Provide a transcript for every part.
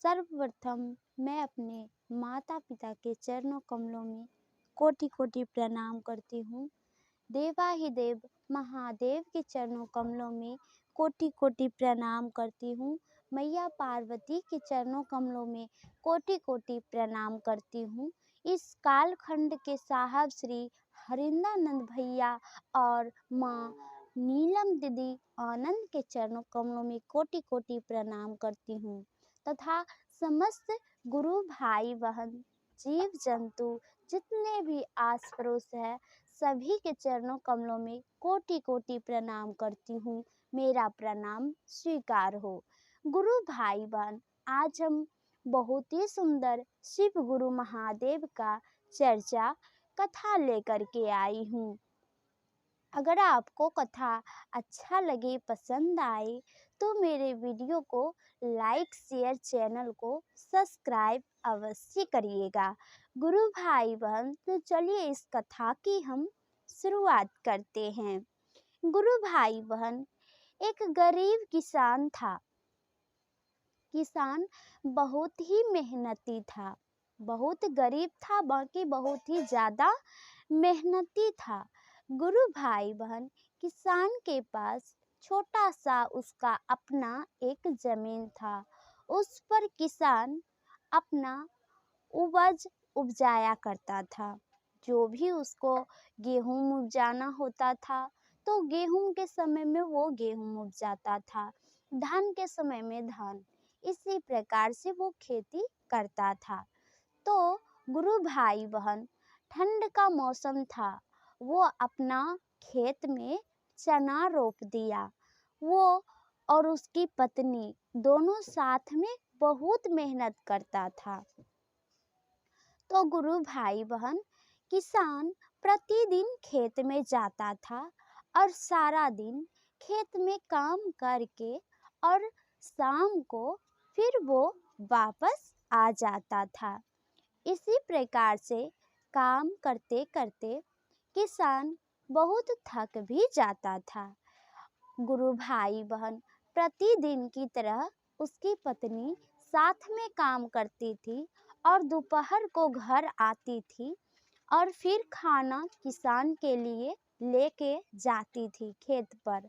सर्वप्रथम मैं अपने माता पिता के चरणों कमलों में कोटि कोटि प्रणाम करती हूँ। देवाधिदेव महादेव के चरणों कमलों में कोटि कोटि प्रणाम करती हूँ। मैया पार्वती के चरणों कमलों में कोटि कोटि प्रणाम करती हूँ। इस कालखंड के साहब श्री हरिंद्रानंद भैया और माँ नीलम दीदी आनंद के चरणों कमलों में कोटि कोटि प्रणाम करती हूँ तथा समस्त गुरु भाई बहन जीव जंतु जितने भी आस पड़ोस है सभी के चरणों कमलों में कोटि कोटि प्रणाम करती हूँ। मेरा प्रणाम स्वीकार हो। गुरु भाई बहन, आज हम बहुत ही सुंदर शिव गुरु महादेव का चर्चा कथा लेकर के आई हूँ। अगर आपको कथा अच्छा लगे, पसंद आए तो मेरे वीडियो को लाइक शेयर, चैनल को सब्सक्राइब अवश्य करिएगा। गुरु भाई बहन, तो चलिए इस कथा की हम शुरुआत करते हैं। गुरु भाई बहन, एक गरीब किसान था। किसान बहुत ही मेहनती था, बहुत गरीब था, बाकी बहुत ही ज़्यादा मेहनती था। गुरु भाई बहन, किसान के पास छोटा सा उसका अपना एक जमीन था। उस पर किसान अपना उपज उपजाया करता था। जो भी उसको गेहूं उपजाना होता था तो गेहूं के समय में वो गेहूं उपजाता था, धान के समय में धान, इसी प्रकार से वो खेती करता था। तो गुरु भाई बहन, ठंड का मौसम था, वो अपना खेत में चना रोप दिया। वो और उसकी पत्नी दोनों साथ में बहुत मेहनत करता था। तो गुरु भाई बहन, किसान प्रतिदिन खेत में जाता था और सारा दिन खेत में काम करके और शाम को फिर वो वापस आ जाता था। इसी प्रकार से काम करते करते किसान बहुत थक भी जाता था। गुरु भाई बहन, प्रतिदिन की तरह उसकी पत्नी साथ में काम करती थी और दोपहर को घर आती थी और फिर खाना किसान के लिए लेके जाती थी खेत पर।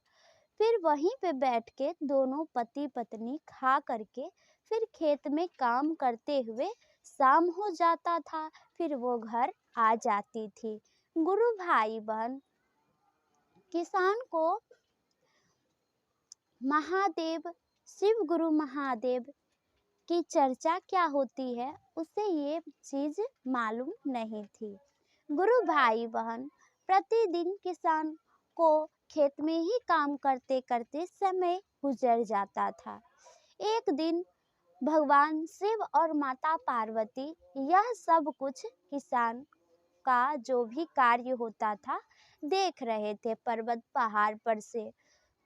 फिर वहीं पे बैठ के दोनों पति पत्नी खा करके फिर खेत में काम करते हुए शाम हो जाता था, फिर वो घर आ जाती थी। गुरु भाई बहन, किसान को महादेव, शिव गुरु महादेव की चर्चा क्या होती है उसे ये चीज मालूम नहीं थी। गुरु भाई बहन, प्रतिदिन किसान को खेत में ही काम करते करते समय गुजर जाता था। एक दिन भगवान शिव और माता पार्वती यह सब कुछ किसान का जो भी कार्य होता था देख रहे थे पर्वत पहाड़ पर से।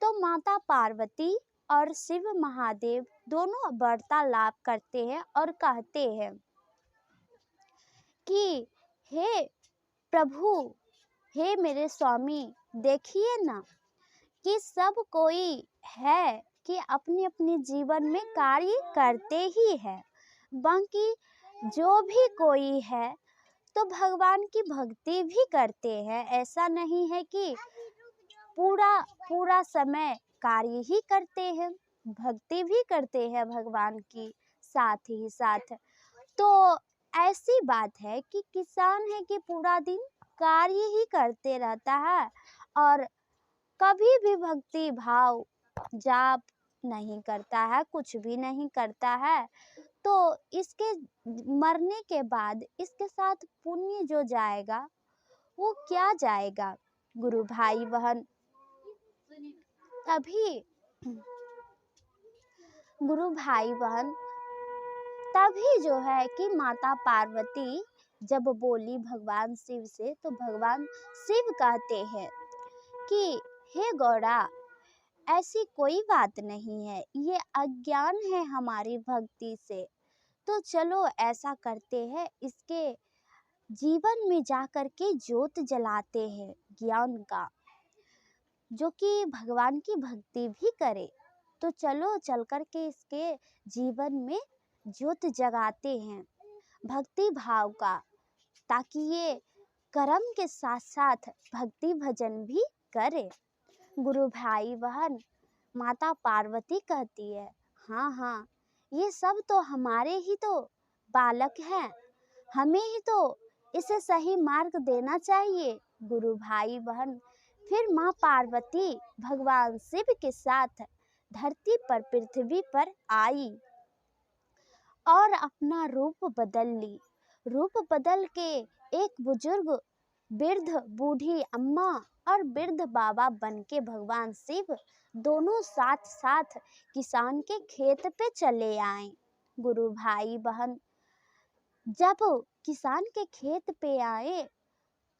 तो माता पार्वती और शिव महादेव दोनों वार्तालाप करते हैं और कहते हैं कि हे प्रभु, हे मेरे स्वामी, देखिए ना कि सब कोई है कि अपने अपने जीवन में कार्य करते ही है, बाकी जो भी कोई है तो भगवान की भक्ति भी करते हैं। ऐसा नहीं है कि पूरा पूरा समय कार्य ही करते हैं, भक्ति भी करते हैं भगवान की साथ ही साथ। तो ऐसी बात है कि किसान है कि पूरा दिन कार्य ही करते रहता है और कभी भी भक्ति भाव जाप नहीं करता है, कुछ भी नहीं करता है। तो इसके मरने के बाद इसके साथ पुण्य जो जाएगा वो क्या जाएगा। गुरु भाई बहन, तभी गुरु भाई बहन तभी जो है कि माता पार्वती जब बोली भगवान शिव से, तो भगवान शिव कहते हैं कि हे गौड़ा, ऐसी कोई बात नहीं है, ये अज्ञान है हमारी भक्ति से। तो चलो ऐसा करते हैं, इसके जीवन में जाकर के ज्योत जलाते हैं ज्ञान का, जो कि भगवान की भक्ति भी करे। तो चलो चल कर के इसके जीवन में ज्योत जगाते हैं भक्ति भाव का, ताकि ये कर्म के साथ साथ भक्ति भजन भी करे। गुरु भाई बहन, माता पार्वती कहती है, हाँ हाँ, ये सब तो हमारे ही तो बालक हैं, हमें ही तो इसे सही मार्ग देना चाहिए। गुरु भाई बहन, फिर माँ पार्वती भगवान शिव के साथ धरती पर, पृथ्वी पर आई और अपना रूप बदल ली। रूप बदल के एक बुजुर्ग वृद्ध बूढ़ी अम्मा और वृद्ध बाबा बन के भगवान शिव दोनों साथ साथ किसान के खेत पे चले आए। गुरु भाई बहन, जब किसान के खेत पे आए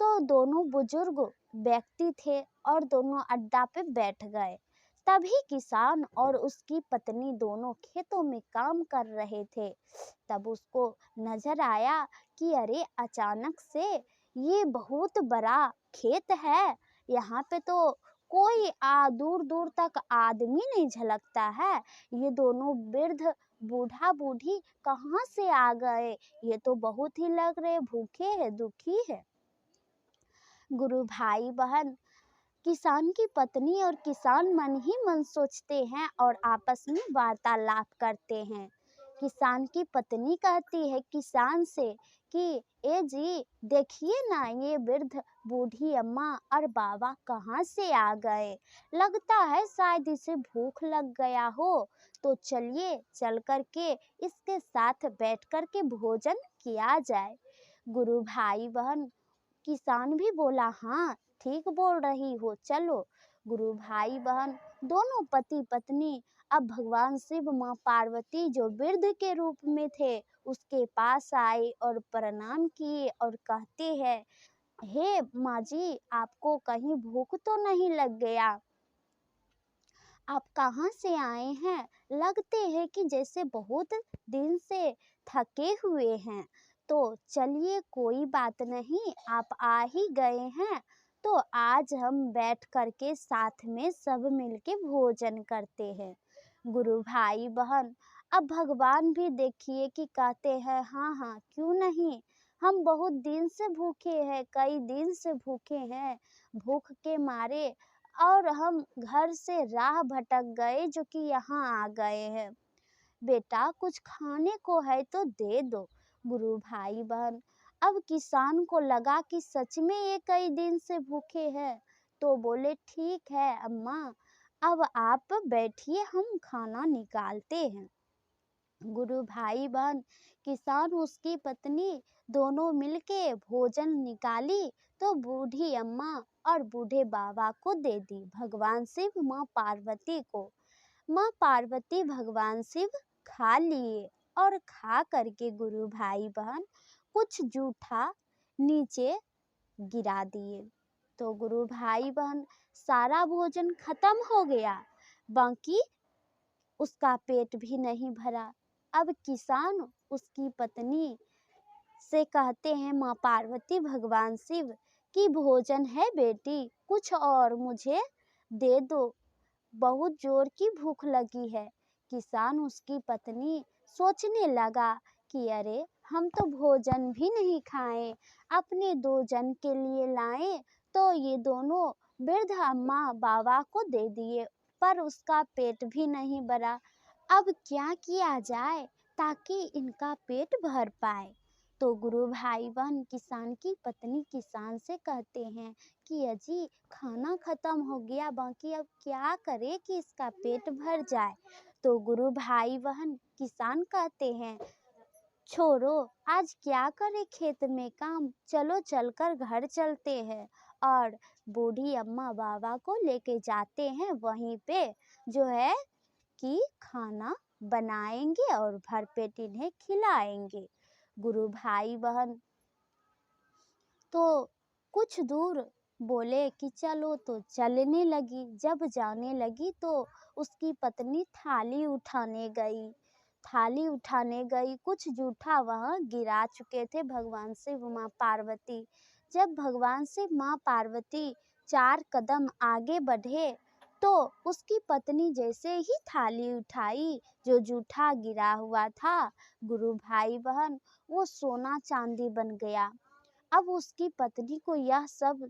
तो दोनों बुजुर्ग व्यक्ति थे और दोनों अड्डा पे बैठ गए। तभी किसान और उसकी पत्नी दोनों खेतों में काम कर रहे थे। तब उसको नजर आया कि अरे, अचानक से ये बहुत बड़ा खेत है, यहाँ पे तो कोई दूर दूर तक आदमी नहीं झलकता है। ये दोनों वृद्ध बूढ़ा बूढ़ी कहाँ से आ गए? ये तो बहुत ही लग रहे भूखे हैं, दुखी है। गुरु भाई बहन, किसान की पत्नी और किसान मन ही मन सोचते हैं और आपस में वार्तालाप करते हैं। किसान की पत्नी कहती है किसान से कि ए जी, देखिए ना, ये वृद्ध बूढ़ी अम्मा और बाबा कहाँ से आ गए? लगता है शायद इसे भूख लग गया हो, तो चलिए चल कर के इसके साथ बैठ कर के भोजन किया जाए। गुरु भाई बहन, किसान भी बोला, हाँ ठीक बोल रही हो, चलो। गुरु भाई बहन दोनों पति पत्नी अब भगवान शिव माँ पार्वती जो वृद्ध के रूप में थे उसके पास आए और प्रणाम किए और कहते हैं, हे माँ जी, आपको कहीं भूख तो नहीं लग गया? आप कहाँ से आए हैं? लगते हैं कि जैसे बहुत दिन से थके हुए हैं। तो चलिए, कोई बात नहीं, आप आ ही गए हैं तो आज हम बैठ करके साथ में सब मिलके भोजन करते हैं। गुरु भाई बहन, अब भगवान भी देखिए कि कहते हैं, हाँ हाँ, क्यों नहीं, हम बहुत दिन से भूखे हैं, कई दिन से भूखे हैं, भूख के मारे, और हम घर से राह भटक गए जो कि यहाँ आ गए हैं। बेटा, कुछ खाने को है तो दे दो। गुरु भाई बहन, अब किसान को लगा कि सच में ये कई दिन से भूखे हैं, तो बोले, ठीक है अम्मा, अब आप बैठिए, हम खाना निकालते हैं। गुरु भाई बहन, किसान उसकी पत्नी दोनों मिलके भोजन निकाली तो बूढ़ी अम्मा और बूढ़े बाबा को दे दी, भगवान शिव माँ पार्वती को। माँ पार्वती भगवान शिव खा लिए और खा करके गुरु भाई बहन कुछ जूठा नीचे गिरा दिए। तो गुरु भाई बहन, सारा भोजन खत्म हो गया, बाकी उसका पेट भी नहीं भरा। अब किसान उसकी पत्नी से कहते हैं, माँ पार्वती भगवान शिव की भोजन है बेटी, कुछ और मुझे दे दो, बहुत जोर की भूख लगी है। किसान उसकी पत्नी सोचने लगा कि अरे, हम तो भोजन भी नहीं खाए, अपने दो जन के लिए लाए तो ये दोनों वृद्ध अम्मा बाबा को दे दिए, पर उसका पेट भी नहीं भरा। अब क्या किया जाए ताकि इनका पेट भर पाए? तो गुरु भाई बहन, किसान की पत्नी किसान से कहते हैं कि अजी, खाना खत्म हो गया, बाकी अब क्या करे कि इसका पेट भर जाए? तो गुरु भाई बहन, किसान कहते हैं, छोड़ो, आज क्या करे खेत में काम, चलो चलकर घर चलते हैं और बूढ़ी अम्मा बाबा को लेके जाते हैं, वहीं पे जो है कि खाना बनाएंगे और भरपेट इन्हें खिलाएंगे। गुरु भाई बहन तो कुछ दूर बोले कि चलो, तो चलने लगी। जब जाने लगी तो उसकी पत्नी थाली उठाने गई, कुछ जूठा वहाँ गिरा चुके थे भगवान शिव माँ पार्वती। जब भगवान शिव माँ पार्वती 4 कदम आगे बढ़े तो उसकी पत्नी जैसे ही थाली उठाई, जो जूठा गिरा हुआ था, गुरु भाई बहन, वो सोना चांदी बन गया। अब उसकी पत्नी को यह सब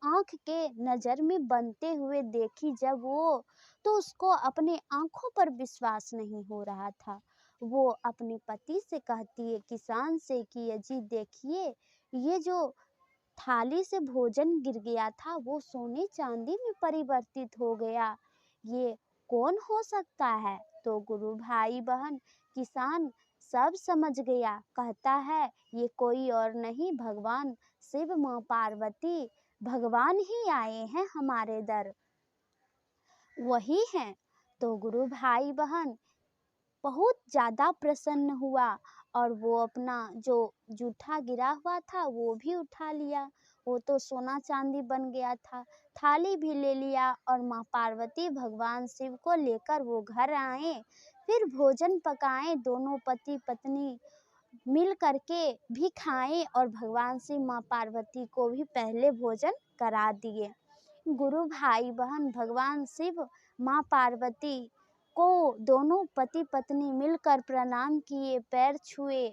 आंख के नजर में बनते हुए देखी जब वो, तो उसको अपने आंखों पर विश्वास नहीं हो रहा था। वो अपने पति से कहती है, किसान से, कि अजी देखिए, ये जो थाली से भोजन गिर गया था वो सोने चांदी में परिवर्तित हो गया, ये कौन हो सकता है? तो गुरु भाई बहन, किसान सब समझ गया। कहता है, ये कोई और नहीं, भगवान शिव, माँ पार्वती, भगवान ही आए हैं हमारे दर, वही हैं। तो गुरु भाई बहन बहुत ज़्यादा प्रसन्न हुआ, और वो अपना जो जूठा गिरा हुआ था वो भी उठा लिया। वो तो सोना चांदी बन गया था। थाली भी ले लिया, और माँ पार्वती भगवान शिव को लेकर वो घर आए। फिर भोजन पकाए, दोनों पति पत्नी मिल करके भी खाएं, और भगवान शिव माँ पार्वती को भी पहले भोजन करा दिए। गुरु भाई बहन भगवान शिव माँ पार्वती को दोनों पति पत्नी मिलकर प्रणाम किए, पैर छुए।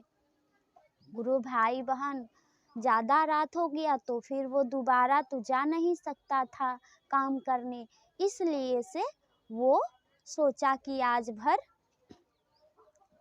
गुरु भाई बहन, ज़्यादा रात हो गया तो फिर वो दोबारा तो जा नहीं सकता था काम करने, इसलिए से वो सोचा कि आज भर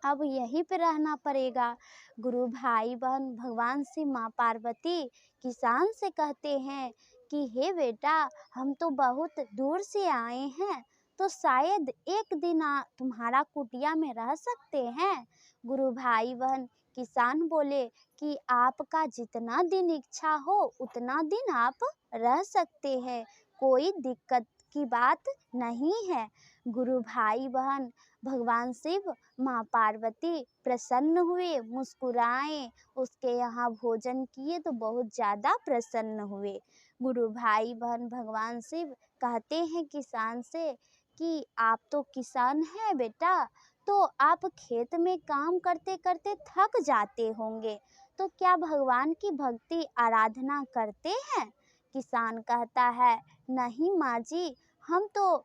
अब यहीं पे रहना पड़ेगा। गुरु भाई बहन भगवान शिव माँ पार्वती किसान से कहते हैं कि हे बेटा, हम तो बहुत दूर से आए हैं, तो शायद एक दिन तुम्हारा कुटिया में रह सकते हैं। गुरु भाई बहन किसान बोले कि आपका जितना दिन इच्छा हो उतना दिन आप रह सकते हैं, कोई दिक्कत की बात नहीं है। गुरु भाई बहन भगवान शिव माँ पार्वती प्रसन्न हुए, मुस्कुराए, उसके यहाँ भोजन किए तो बहुत ज़्यादा प्रसन्न हुए। गुरु भाई बहन भगवान शिव कहते हैं किसान से कि आप तो किसान हैं बेटा, तो आप खेत में काम करते करते थक जाते होंगे, तो क्या भगवान की भक्ति आराधना करते हैं? किसान कहता है, नहीं माँ जी, हम तो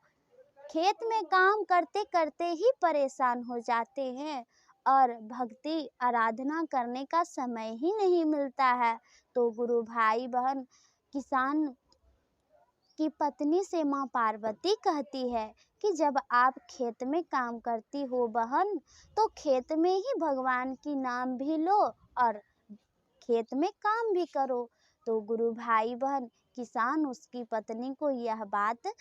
खेत में काम करते करते ही परेशान हो जाते हैं, और भक्ति आराधना करने का समय ही नहीं मिलता है। तो गुरु भाई बहन किसान की पत्नी से माँ पार्वती कहती है कि जब आप खेत में काम करती हो बहन, तो खेत में ही भगवान की नाम भी लो और खेत में काम भी करो। तो गुरु भाई बहन किसान उसकी पत्नी को यह बात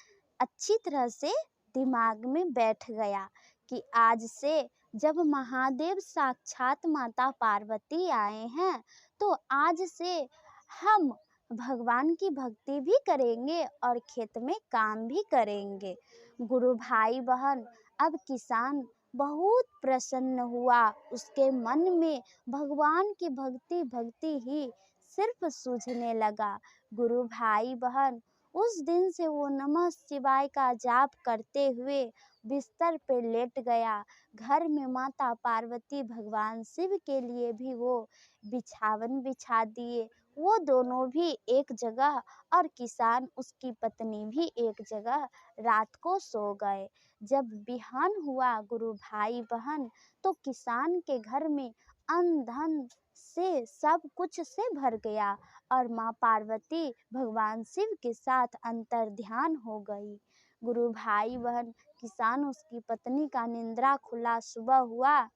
अच्छी तरह से दिमाग में बैठ गया कि आज से जब महादेव साक्षात माता पार्वती आए हैं, तो आज से हम भगवान की भक्ति भी करेंगे और खेत में काम भी करेंगे। गुरु भाई बहन अब किसान बहुत प्रसन्न हुआ, उसके मन में भगवान की भक्ति भक्ति ही सिर्फ सूझने लगा। गुरु भाई बहन उस दिन से वो नमः शिवाय का जाप करते हुए बिस्तर पे लेट गया। घर में माता पार्वती भगवान शिव के लिए भी वो बिछावन बिछा दिए, वो दोनों भी एक जगह, और किसान उसकी पत्नी भी एक जगह रात को सो गए। जब बिहान हुआ गुरु भाई बहन, तो किसान के घर में अन्न धन से सब कुछ से भर गया, और माँ पार्वती भगवान शिव के साथ अंतर ध्यान हो गई। गुरु भाई बहन किसान उसकी पत्नी का निंद्रा खुला सुबह हुआ,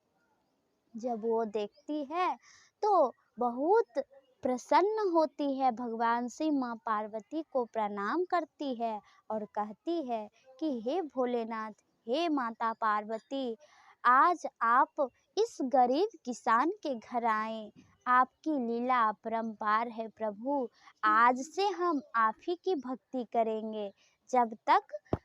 जब वो देखती है तो बहुत प्रसन्न होती है, भगवान शिव माँ पार्वती को प्रणाम करती है और कहती है कि हे भोलेनाथ, हे माता पार्वती, आज आप इस गरीब किसान के घर आए, आपकी लीला अपरंपार है प्रभु, आज से हम आप ही की भक्ति करेंगे जब तक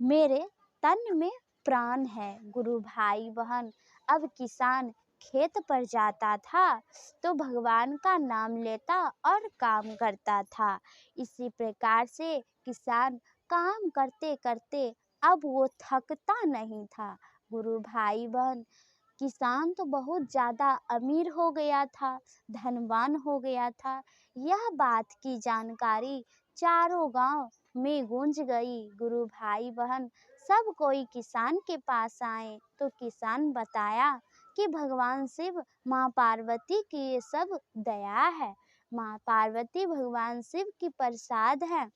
मेरे तन में प्राण है। गुरु भाई बहन अब किसान खेत पर जाता था तो भगवान का नाम लेता और काम करता था। इसी प्रकार से किसान काम करते करते अब वो थकता नहीं था। गुरु भाई बहन किसान तो बहुत ज़्यादा अमीर हो गया था, धनवान हो गया था। यह बात की जानकारी चारों गांव में गूंज गई। गुरु भाई बहन सब कोई किसान के पास आए तो किसान बताया कि भगवान शिव माँ पार्वती की ये सब दया है। माँ पार्वती भगवान शिव की प्रसाद है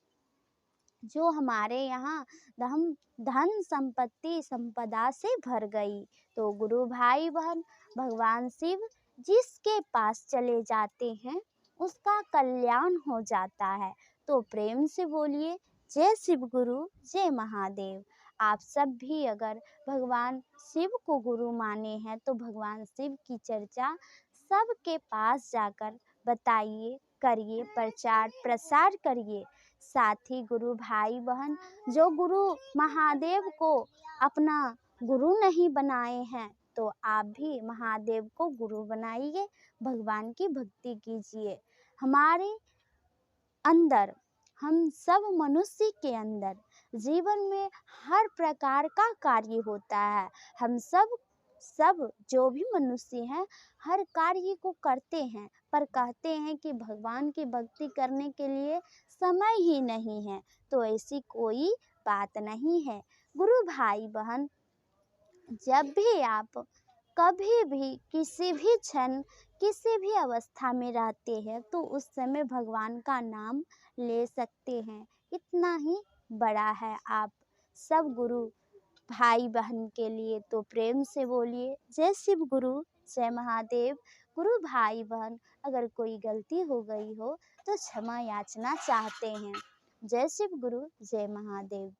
जो हमारे यहाँ धन धन संपत्ति संपदा से भर गई। तो गुरु भाई बहन भगवान शिव जिसके पास चले जाते हैं उसका कल्याण हो जाता है। तो प्रेम से बोलिए जय शिव गुरु जय महादेव। आप सब भी अगर भगवान शिव को गुरु माने हैं तो भगवान शिव की चर्चा सबके पास जाकर बताइए, करिए, प्रचार प्रसार करिए। साथ ही गुरु भाई बहन जो गुरु महादेव को अपना गुरु नहीं बनाए हैं तो आप भी महादेव को गुरु बनाइए, भगवान की भक्ति कीजिए। हमारे अंदर, हम सब मनुष्य के अंदर जीवन में हर प्रकार का कार्य होता है। हम सब जो भी मनुष्य हैं हर कार्य को करते हैं पर कहते हैं कि भगवान की भक्ति करने के लिए समय ही नहीं है। तो ऐसी कोई बात नहीं है। गुरु भाई बहन जब भी आप कभी भी किसी भी क्षण किसी भी अवस्था में रहते हैं तो उस समय भगवान का नाम ले सकते हैं। इतना ही बड़ा है आप सब गुरु भाई बहन के लिए। तो प्रेम से बोलिए जय शिव गुरु जय महादेव। गुरु भाई बहन अगर कोई गलती हो गई हो तो क्षमा याचना चाहते हैं। जय शिव गुरु जय महादेव।